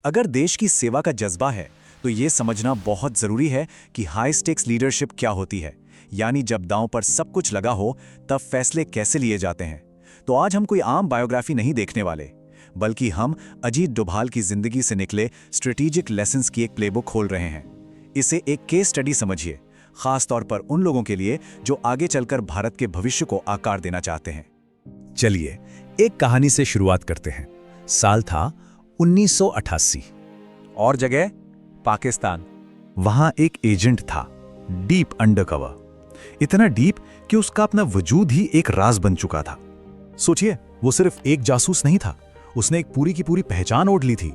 अगर देश की सेवा का जज्बा है तो ये समझना बहुत जरूरी है कि हाई स्टेक्स लीडरशिप क्या होती है, यानी जब दांव पर सब कुछ लगा हो तब फैसले कैसे लिए जाते हैं। तो आज हम कोई आम बायोग्राफी नहीं देखने वाले, बल्कि हम अजीत डोभाल की जिंदगी से निकले स्ट्रेटेजिक लेसन्स की एक प्लेबुक खोल रहे हैं। इसे एक केस स्टडी समझिए, खास तौर पर उन लोगों के लिए जो आगे चलकर भारत के भविष्य को आकार देना चाहते हैं। चलिए एक कहानी से शुरुआत करते हैं। साल था 1988 और जगह पाकिस्तान। वहां एक एजेंट था, डीप अंडरकवर। इतना डीप कि उसका अपना वजूद ही एक राज बन चुका था। सोचिए, वो सिर्फ एक जासूस नहीं था, उसने एक पूरी की पूरी पहचान ओढ़ ली थी।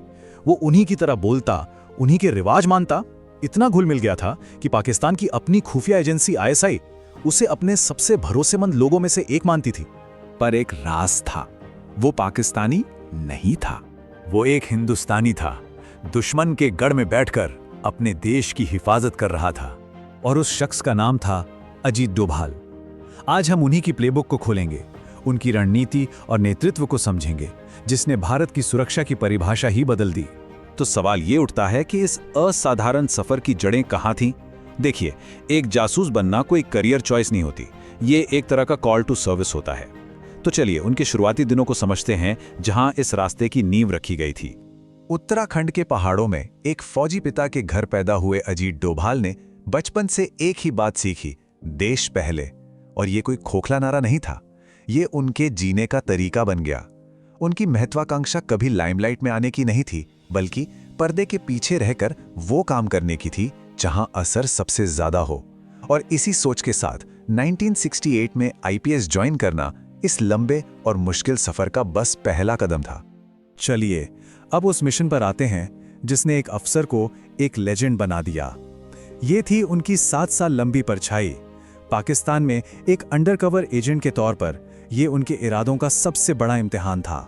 वो उन्हीं की तरह बोलता, उन्हीं के रिवाज मानता, इतना घुल मिल गया था कि पाकिस्तान की अपनी खुफिया एजेंसी ISI उसे अपने सबसे भरोसेमंद लोगों में से एक मानती थी। पर एक राज था, वो पाकिस्तानी नहीं था, वो एक हिंदुस्तानी था, दुश्मन के गढ़ में बैठकर अपने देश की हिफाजत कर रहा था। और उस शख्स का नाम था अजीत डोभाल। आज हम उन्हीं की प्लेबुक को खोलेंगे, उनकी रणनीति और नेतृत्व को समझेंगे, जिसने भारत की सुरक्षा की परिभाषा ही बदल दी। तो सवाल ये उठता है कि इस असाधारण सफर की जड़ें कहाँ थीं? देखिए, एक जासूस बनना कोई करियर चॉइस नहीं होती, ये एक तरह का कॉल टू सर्विस होता है। तो चलिए उनके शुरुआती दिनों को समझते हैं, जहां इस रास्ते की नींव रखी गई थी। उत्तराखंड के पहाड़ों में एक फौजी पिता के घर पैदा हुए अजीत डोभाल ने बचपन से एक ही बात सीखी, देश पहले। और ये कोई खोखला नारा नहीं था, ये उनके जीने का तरीका बन गया। उनकी महत्वाकांक्षा कभी लाइमलाइट में आने की नहीं थी, बल्कि पर्दे के पीछे रहकर वो काम करने की थी जहां असर सबसे ज्यादा हो। और इसी सोच के साथ 1968 में IPS ज्वाइन करना इस लंबे और मुश्किल सफर का बस पहला कदम था। चलिए अब उस मिशन पर आते हैं जिसने एक अफसर को एक लेजेंड बना दिया। ये थी उनकी 7 साल लंबी परछाई। पाकिस्तान में एक अंडरकवर एजेंट के तौर पर यह उनके इरादों का सबसे बड़ा इम्तिहान था।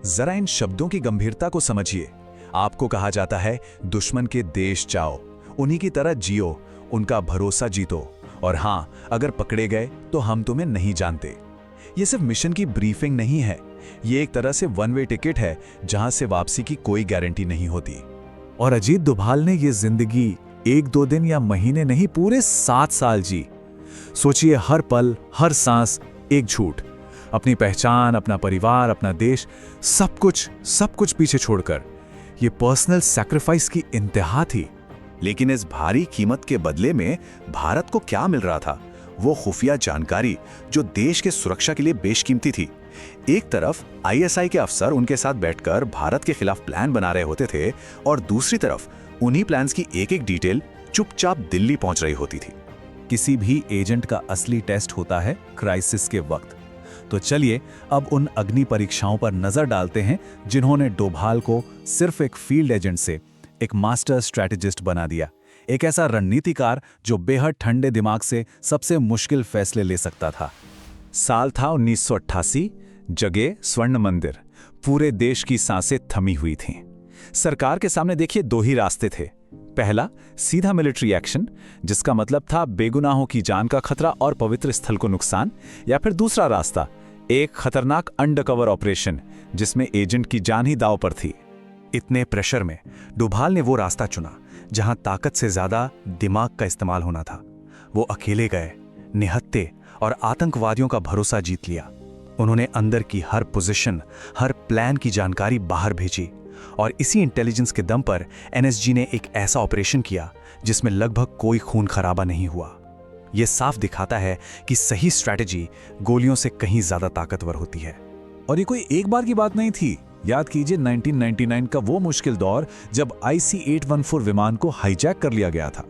जरा इन शब्दों की गंभीरता को समझिए। आपको कहा जाता है, दुश्मन के देश जाओ, उन्हीं की तरह जियो, उनका भरोसा जीतो, और हां, अगर पकड़े गए तो हम तुम्हें नहीं जानते। ये सिर्फ मिशन की ब्रीफिंग नहीं है, ये एक तरह से वन वे टिकट है जहां से वापसी की कोई गारंटी नहीं होती। और अजीत डोभाल ने ये जिंदगी 1-2 दिन या महीने नहीं, पूरे 7 साल जी। सोचिए, हर पल, हर सांस एक झूठ, अपनी पहचान, अपना परिवार, अपना देश, सब कुछ पीछे छोड़कर। ये पर्सनल सैक्रिफाइस की इंतहा थी। लेकिन इस भारी कीमत के बदले में भारत को क्या मिल रहा था? वो खुफिया जानकारी जो देश के सुरक्षा के लिए बेशकीमती थी। एक तरफ ISI के अफसर उनके साथ बैठकर भारत के खिलाफ प्लान बना रहे होते थे, और दूसरी तरफ उन्हीं प्लान्स की एक एक डिटेल चुपचाप दिल्ली पहुंच रही होती थी। किसी भी एजेंट का असली टेस्ट होता है क्राइसिस के वक्त। तो चलिए अब उन अग्नि परीक्षाओं पर नजर डालते हैं जिन्होंने डोभाल को सिर्फ एक फील्ड एजेंट से एक मास्टर स्ट्रैटेजिस्ट बना दिया, एक ऐसा रणनीतिकार जो बेहद ठंडे दिमाग से सबसे मुश्किल फैसले ले सकता था। साल था 1988, जगह स्वर्ण मंदिर। पूरे देश की सांसें थमी हुई थीं। सरकार के सामने देखिए 2 ही रास्ते थे। पहला, सीधा मिलिट्री एक्शन, जिसका मतलब था बेगुनाहों की जान का खतरा और पवित्र स्थल को नुकसान। या फिर दूसरा रास्ता, एक खतरनाक अंडरकवर ऑपरेशन जिसमें एजेंट की जान ही दांव पर थी। इतने प्रेशर में डोभाल ने वो रास्ता चुना जहां ताकत से ज्यादा दिमाग का इस्तेमाल होना था। वो अकेले गए, निहत्थे, और आतंकवादियों का भरोसा जीत लिया। उन्होंने अंदर की हर पोजीशन, हर प्लान की जानकारी बाहर भेजी, और इसी इंटेलिजेंस के दम पर NSG ने एक ऐसा ऑपरेशन किया जिसमें लगभग कोई खून खराबा नहीं हुआ। यह साफ दिखाता है कि सही स्ट्रैटेजी गोलियों से कहीं ज्यादा ताकतवर होती है। और ये कोई एक बार की बात नहीं थी। याद कीजिए 1999 का वो मुश्किल दौर जब IC-814 विमान को हाईजैक कर लिया गया था।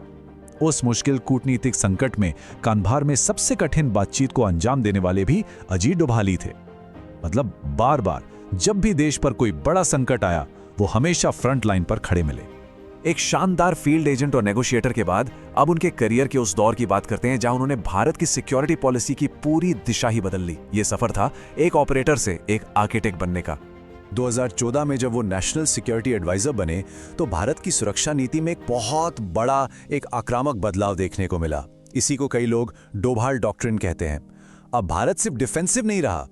उस मुश्किल कूटनीतिक संकट में कांधार में सबसे कठिन बातचीत को अंजाम देने वाले भी अजीत डोभाल ही थे। मतलब बार बार जब भी देश पर कोई बड़ा संकट आया, वो हमेशा फ्रंट लाइन पर खड़े मिले। एक शानदार फील्ड एजेंट और नेगोशिएटर के बाद अब उनके करियर के उस दौर की बात करते हैं जहां उन्होंने भारत की सिक्योरिटी पॉलिसी की पूरी दिशा ही बदल ली। ये सफर था एक ऑपरेटर से एक आर्किटेक्ट बनने का। 2014 में जब वो नेशनल सिक्योरिटी एडवाइजर बने तो भारत की सुरक्षा नीति में एक बहुत बड़ा, एक आक्रामक बदलाव देखने को मिला। इसी को कई लोग डोभाल डॉक्ट्रिन कहते हैं। अब भारत सिर्फ डिफेंसिव नहीं रहा,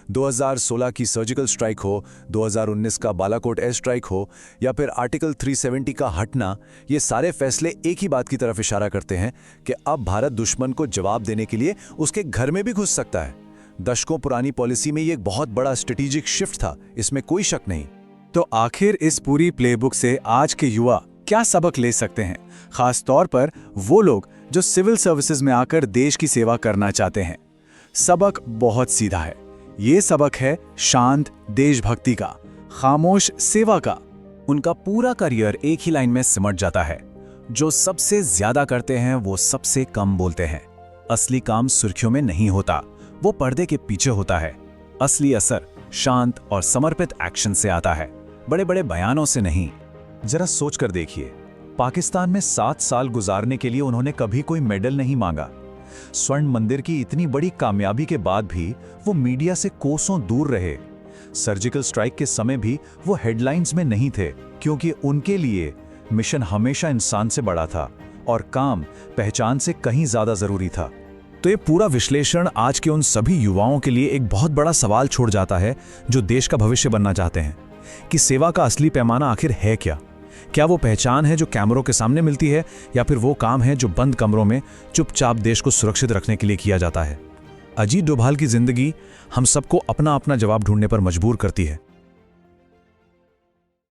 2016 की सर्जिकल स्ट्राइक हो, 2019 का बालाकोट एयर स्ट्राइक हो या फिर आर्टिकल 370 का हटना, ये सारे फैसले एक ही बात की तरफ इशारा करते हैं कि अब भारत दुश्मन को जवाब देने के लिए उसके घर में भी घुस सकता है। दशकों पुरानी पॉलिसी में ये एक बहुत बड़ा स्ट्रेटेजिक शिफ्ट था, इसमें कोई शक नहीं। तो आखिर इस पूरी प्लेबुक से आज के युवा क्या सबक ले सकते हैं, खास तौर पर वो लोग जो सिविल सर्विसेज में आकर देश की सेवा करना चाहते हैं? सबक बहुत सीधा है। ये सबक है शांत देशभक्ति का, खामोश सेवा का। उनका पूरा करियर एक ही लाइन में सिमट जाता है, जो सबसे ज्यादा करते हैं वो सबसे कम बोलते हैं। असली काम सुर्खियों में नहीं होता, वो पर्दे के पीछे होता है। असली असर शांत और समर्पित एक्शन से आता है, बड़े बड़े बयानों से नहीं। जरा सोच कर देखिए, पाकिस्तान में 7 साल गुजारने के लिए उन्होंने कभी कोई मेडल नहीं मांगा। स्वर्ण मंदिर की इतनी बड़ी कामयाबी के बाद भी वो मीडिया से कोसों दूर रहे। सर्जिकल स्ट्राइक के समय भी वो हेडलाइंस में नहीं थे, क्योंकि उनके लिए मिशन हमेशा इंसान से बड़ा था और काम पहचान से कहीं ज्यादा जरूरी था। तो ये पूरा विश्लेषण आज के उन सभी युवाओं के लिए एक बहुत बड़ा सवाल छोड़ जाता है जो देश का भविष्य बनना चाहते हैं कि सेवा का असली पैमाना आखिर है क्या? क्या वो पहचान है जो कैमरों के सामने मिलती है, या फिर वो काम है जो बंद कमरों में चुपचाप देश को सुरक्षित रखने के लिए किया जाता है? अजीत डोभाल की जिंदगी हम सबको अपना अपना जवाब ढूंढने पर मजबूर करती है।